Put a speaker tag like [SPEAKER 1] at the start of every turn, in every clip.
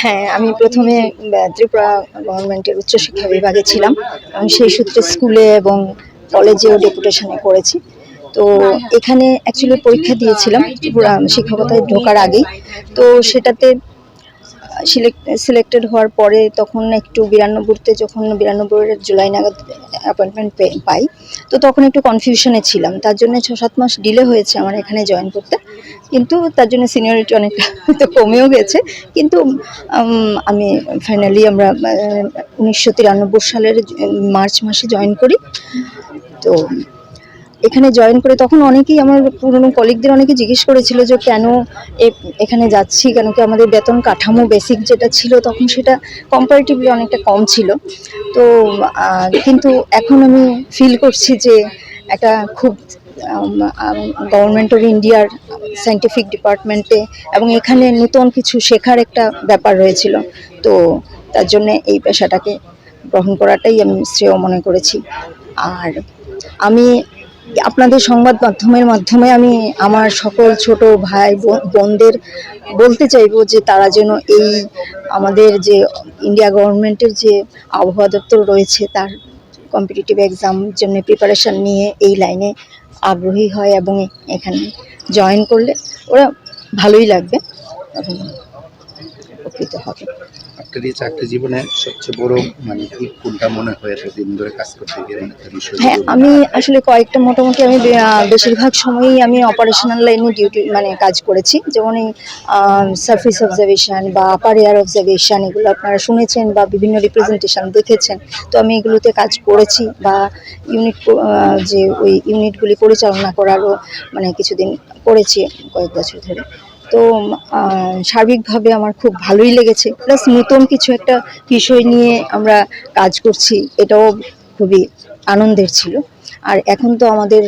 [SPEAKER 1] হ্যাঁ, আমি প্রথমে ত্রিপুরা গভর্নমেন্টের উচ্চশিক্ষা বিভাগে ছিলাম এবং সেই সূত্রে স্কুলে এবং কলেজেও ডেপুটেশনে করেছি। তো এখানে অ্যাকচুয়ালি পরীক্ষা দিয়েছিলাম ত্রিপুরা শিক্ষকতায় ঢোকার আগেই। তো সেটাতে সিলেক্টেড হওয়ার পরে তখন একটু 92-তে যখন 92-এর জুলাই নাগাদ অ্যাপয়েন্টমেন্ট পাই, তো তখন একটু কনফিউশনে ছিলাম। তার জন্য 6-7 মাস ডিলে হয়েছে আমার এখানে জয়েন করতে। কিন্তু তার জন্য সিনিয়রিটি অনেকটা হয়তো কমেও গেছে। কিন্তু আমি ফাইনালি আমরা 1993 সালের মার্চ মাসে জয়েন করি। তো এখানে জয়েন করে তখন অনেকেই আমার পুরনো কলিগদের অনেকে জিজ্ঞেস করেছিল যে কেন এখানে যাচ্ছি, কেন কি আমাদের বেতন কাঠামো বেসিক যেটা ছিল তখন সেটা কম্পারেটিভলি অনেকটা কম ছিল। তো কিন্তু এখন আমি ফিল করছি যে একটা খুব গভর্নমেন্ট অফ ইন্ডিয়ার সায়েন্টিফিক ডিপার্টমেন্টে এবং এখানে নতুন কিছু শেখার একটা ব্যাপার রয়েছিল। তো তার জন্য এই পেশাটাকে গ্রহণ করাটাই আমি শ্রেয় মনে করেছি। আর আমি আপনাদের সংবাদ মাধ্যমের মাধ্যমে আমি আমার সকল ছোট ভাই বোনদের বলতে চাইবো যে তারা যেন এই আমাদের যে ইন্ডিয়া গভর্নমেন্টের যে আবহাওয়া দপ্তর রয়েছে তার কম্পিটিটিভ এক্সাম জন্য প্রিপারেশন নিয়ে এই লাইনে আগ্রহী হয় এবং এখানে জয়েন করলে ওরা ভালোই লাগবে এবং উপকৃত হবে।
[SPEAKER 2] আপনার এই চাকরি জীবনে সবচেয়ে বড় কি কোনটা মনে হয় এতদিন ধরে কাজ করতে গিয়ে?
[SPEAKER 1] হ্যাঁ, আমি আসলে কয়েকটা মোটামুটি আমি বেশিরভাগ সময়ই আমি অপারেশনাল লাইনে ডিউটি কাজ করেছি। যেমন এই সারফেস অবজারভেশন বা আপার এয়ার অবজারভেশন এগুলো আপনারা শুনেছেন বা বিভিন্ন রিপ্রেজেন্টেশন দেখেছেন। তো আমি এগুলোতে কাজ করেছি বা যে ওই ইউনিটগুলি পরিচালনা করারও কিছুদিন করেছি কয়েক বছর ধরে। তো সার্বিকভাবে আমার খুব ভালোই লেগেছে, প্লাস নতুন কিছু একটা বিষয় নিয়ে আমরা কাজ করছি, এটাও খুবই আনন্দের ছিল। আর এখন তো আমাদের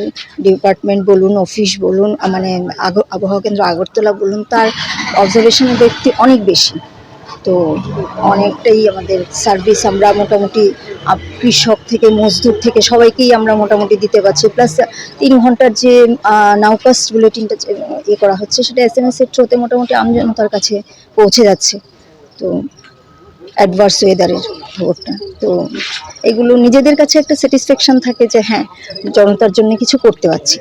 [SPEAKER 1] ডিপার্টমেন্ট বলুন, অফিস বলুন, আবহাওয়া কেন্দ্র আগরতলা বলুন, তার অবজারভেশনের ব্যক্তি অনেক বেশি। তো অনেকটাই আমাদের সার্ভিস আমরা মোটামুটি কৃষক থেকে মজদুর থেকে সবাইকেই আমরা মোটামুটি দিতে পারছি। প্লাস 3 ঘন্টার যে নাউকাস্ট বুলেটিনটা করা হচ্ছে সেটা SMS এর থ্রুতে মোটামুটি আমজনতার কাছে পৌঁছে যাচ্ছে। তো অ্যাডভার্স ওয়েদারের খবরটা, তো এগুলো নিজেদের কাছে একটা স্যাটিসফ্যাকশন থাকে যে হ্যাঁ, জনতার জন্য কিছু করতে পারছি।